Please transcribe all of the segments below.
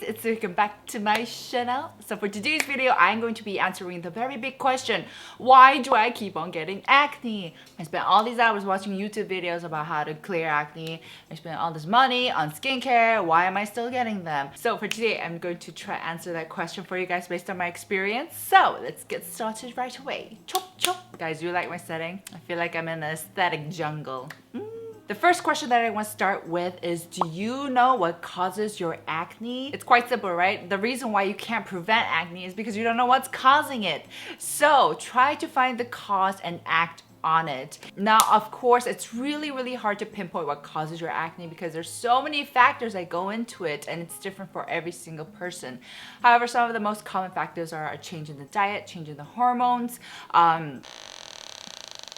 it's welcome back to my channel. So for today's video, I'm going to be answering the very big question: why do I keep on getting acne? I spent all these hours watching YouTube videos about how to clear acne. I spent all this money on skincare. Why am I still getting them? So for today, I'm going to try to answer that question for you guys based on my experience. So let's get started right away. Chop chop. Guys, do you like my setting? I feel like I'm in an aesthetic jungle. The first question that I want to start with is, do you know what causes your acne? It's quite simple, right? The reason why you can't prevent acne is because you don't know what's causing it. So try to find the cause and act on it. Now, of course, it's really hard to pinpoint what causes your acne because there's so many factors that go into it and it's different for every single person. However, some of the most common factors are a change in the diet, change in the hormones,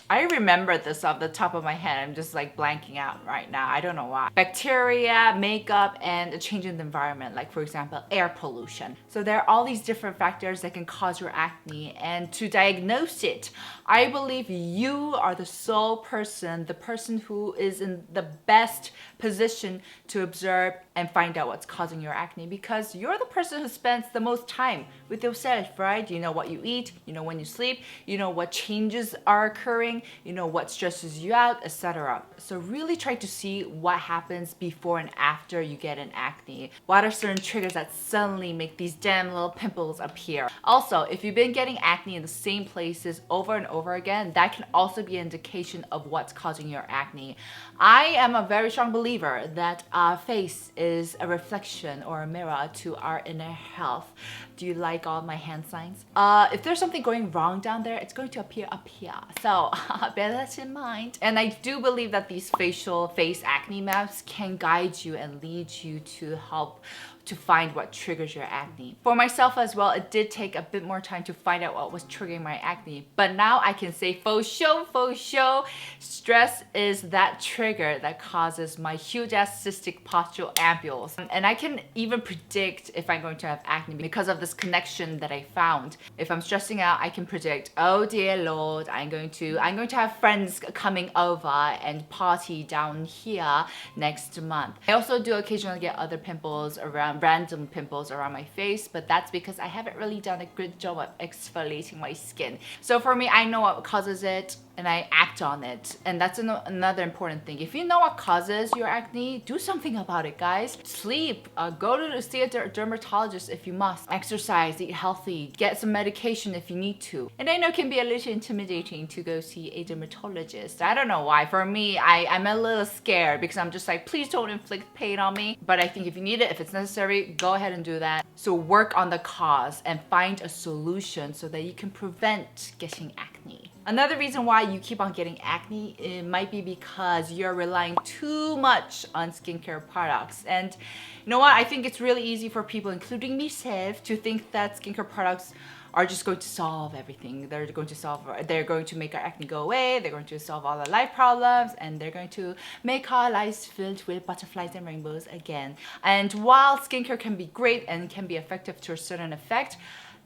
I remember this off the top of my head. I'm just like blanking out right now. I don't know why. Bacteria, makeup, and a change in the environment, like for example, air pollution. So there are all these different factors that can cause your acne, and to diagnose it, I believe you are the sole person, the person who is in the best position to observe and find out what's causing your acne, because you're the person who spends the most time with yourself, right? You know what you eat, you know when you sleep, you know what changes are occurring, you know what stresses you out, etc. So really try to see what happens before and after you get an acne. What are certain triggers that suddenly make these damn little pimples appear? Also, if you've been getting acne in the same places over and over again, that can also be an indication of what's causing your acne. I am a very strong believer that our face is a reflection or a mirror to our inner health. Do you like all my hand signs? If there's something going wrong down there, it's going to appear up here. So bear that in mind. And I do believe that these face acne maps can guide you and lead you to help to find what triggers your acne. For myself as well, it did take a bit more time to find out what was triggering my acne. But now I can say for sure, stress is that trigger that causes my huge ass cystic postural ampules. And I can even predict if I'm going to have acne because of this connection that I found. If I'm stressing out, I can predict, oh dear Lord, I'm going to have friends coming over and party down here next month. I also do occasionally get other pimples around, random pimples around my face, but that's because I haven't really done a good job of exfoliating my skin. So for me, I know what causes it and I act on it. And that's another important thing. If you know what causes your acne, do something about it, guys. Sleep, go to see a dermatologist if you must. Exercise, eat healthy, get some medication if you need to. And I know it can be a little intimidating to go see a dermatologist. I don't know why. For me, I'm a little scared because I'm just like, please don't inflict pain on me. But I think if you need it, if it's necessary, go ahead and do that. So work on the cause and find a solution so that you can prevent getting acne. Another reason why you keep on getting acne, it might be because you're relying too much on skincare products. And you know what? I think it's really easy for people, including myself, to think that skincare products are just going to solve everything. They're going to make our acne go away, they're going to solve all our life problems, and they're going to make our lives filled with butterflies and rainbows again. And while skincare can be great and can be effective to a certain effect,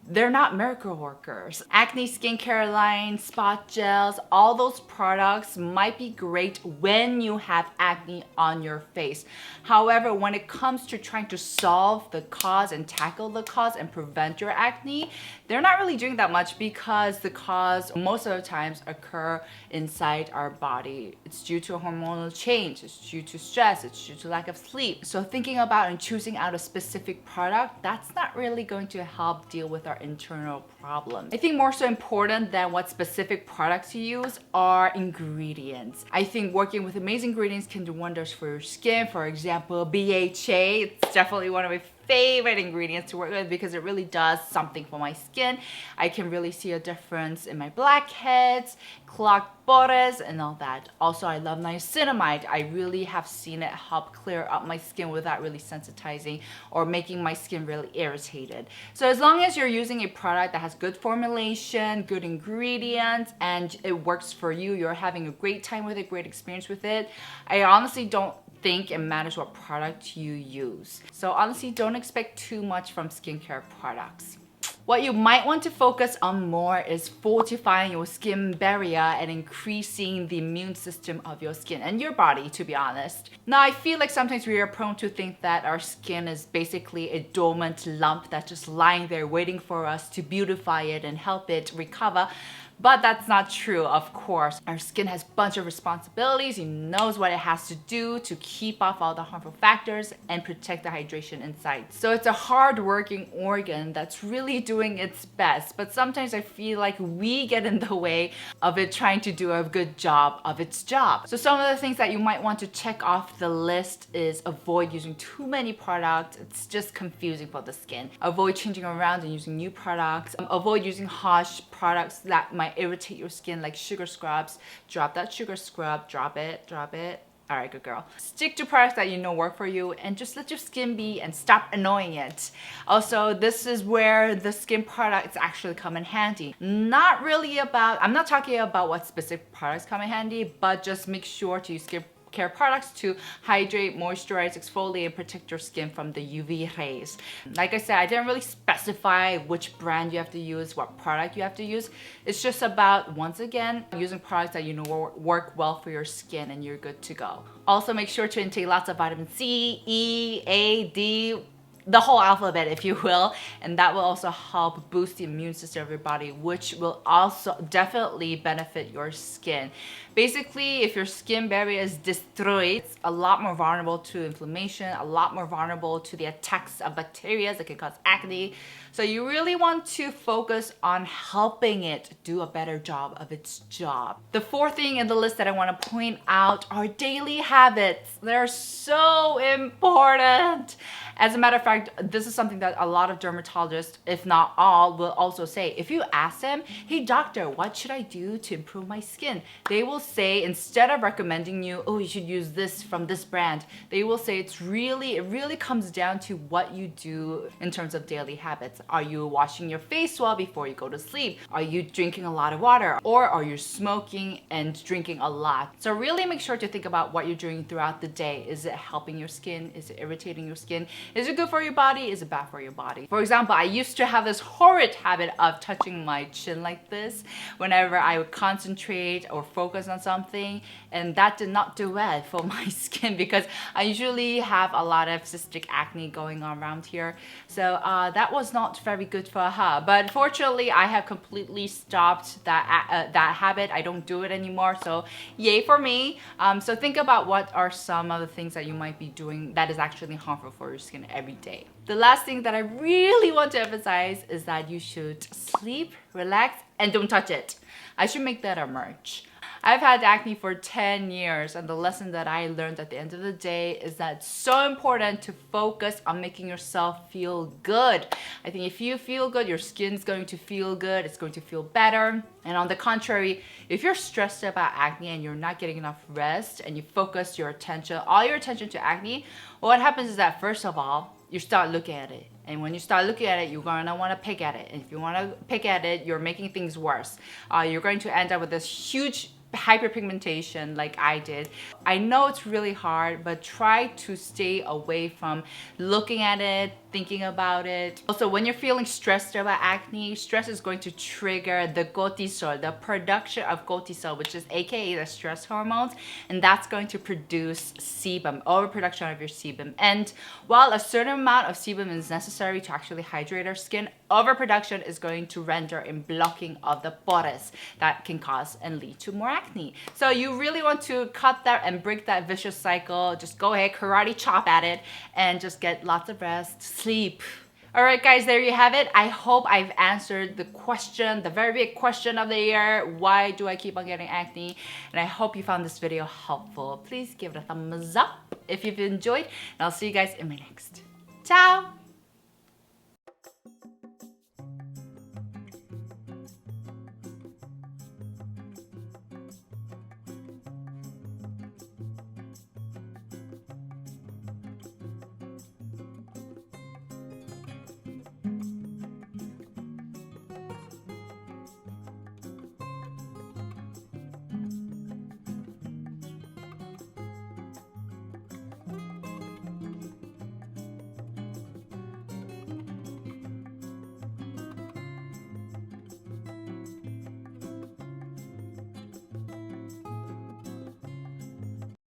they're not miracle workers. Acne skincare line, spot gels, all those products might be great when you have acne on your face. However, when it comes to trying to solve the cause and tackle the cause and prevent your acne, they're not really doing that much because the cause most of the times occur inside our body. It's due to a hormonal change, it's due to stress, it's due to lack of sleep. So thinking about and choosing out a specific product, that's not really going to help deal with our internal problems. I think more so important than what specific products you use are ingredients. I think working with amazing ingredients can do wonders for your skin. For example, BHA, it's definitely one of my favorite ingredients to work with because it really does something for my skin. I can really see a difference in my blackheads, clogged pores, and all that. Also, I love niacinamide. I really have seen it help clear up my skin without really sensitizing or making my skin really irritated. So as long as you're using a product that has good formulation, good ingredients, and it works for you, you're having a great time with it, great experience with it, I honestly don't think it matters what product you use. So honestly, don't expect too much from skincare products. What you might want to focus on more is fortifying your skin barrier and increasing the immune system of your skin and your body, to be honest. Now, I feel like sometimes we are prone to think that our skin is basically a dormant lump that's just lying there waiting for us to beautify it and help it recover. But that's not true, of course. Our skin has a bunch of responsibilities. It knows what it has to do to keep off all the harmful factors and protect the hydration inside. So it's a hard-working organ that's really doing its best. But sometimes I feel like we get in the way of it trying to do a good job of its job. So some of the things that you might want to check off the list is avoid using too many products. It's just confusing for the skin. Avoid changing around and using new products. Avoid using harsh products that might irritate your skin, like sugar scrubs. Drop that sugar scrub, drop it. All right, good girl. Stick to products that you know work for you and just let your skin be and stop annoying it. Also, this is where the skin products actually come in handy. I'm not talking about what specific products come in handy, but just make sure to use skin care products to hydrate, moisturize, exfoliate, and protect your skin from the UV rays. Like I said, I didn't really specify which brand you have to use, what product you have to use. It's just about, once again, using products that you know work well for your skin and you're good to go. Also, make sure to intake lots of vitamin C, E, A, D, the whole alphabet, if you will, and that will also help boost the immune system of your body, which will also definitely benefit your skin. Basically, if your skin barrier is destroyed, it's a lot more vulnerable to inflammation, a lot more vulnerable to the attacks of bacteria that can cause acne. So you really want to focus on helping it do a better job of its job. The fourth thing in the list that I want to point out are daily habits. They're so important. As a matter of fact, this is something that a lot of dermatologists, if not all, will also say. If you ask them, hey doctor, what should I do to improve my skin? They will say, instead of recommending you, oh, you should use this from this brand, they will say it really comes down to what you do in terms of daily habits. Are you washing your face well before you go to sleep? Are you drinking a lot of water? Or are you smoking and drinking a lot? So really make sure to think about what you're doing throughout the day. Is it helping your skin? Is it irritating your skin? Is it good for your body? Is it bad for your body? For example, I used to have this horrid habit of touching my chin like this whenever I would concentrate or focus on something, and that did not do well for my skin because I usually have a lot of cystic acne going on around here. So that was not very good for her. But fortunately, I have completely stopped that habit. I don't do it anymore. So yay for me. So think about what are some of the things that you might be doing that is actually harmful for your skin every day. The last thing that I really want to emphasize is that you should sleep, relax, and don't touch it. I should make that a merch. I've had acne for 10 years, and the lesson that I learned at the end of the day is that it's so important to focus on making yourself feel good. I think if you feel good, your skin's going to feel good, it's going to feel better. And on the contrary, if you're stressed about acne and you're not getting enough rest and you focus all your attention to acne, what happens is that first of all, you start looking at it. And when you start looking at it, you're gonna wanna pick at it. And if you wanna pick at it, you're making things worse. You're going to end up with this huge hyperpigmentation like I did. I know it's really hard, but try to stay away from looking at it, thinking about it. Also, when you're feeling stressed about acne, stress is going to trigger the cortisol, the production of cortisol, which is aka the stress hormones, and that's going to produce sebum, overproduction of your sebum. And while a certain amount of sebum is necessary to actually hydrate our skin, overproduction is going to render in blocking of the pores that can cause and lead to more acne. So you really want to cut that and break that vicious cycle. Just go ahead, karate chop at it, and just get lots of rest, sleep. All right, guys, there you have it. I hope I've answered the question, the very big question of the year. Why do I keep on getting acne? And I hope you found this video helpful. Please give it a thumbs up if you've enjoyed, and I'll see you guys in my next. Ciao!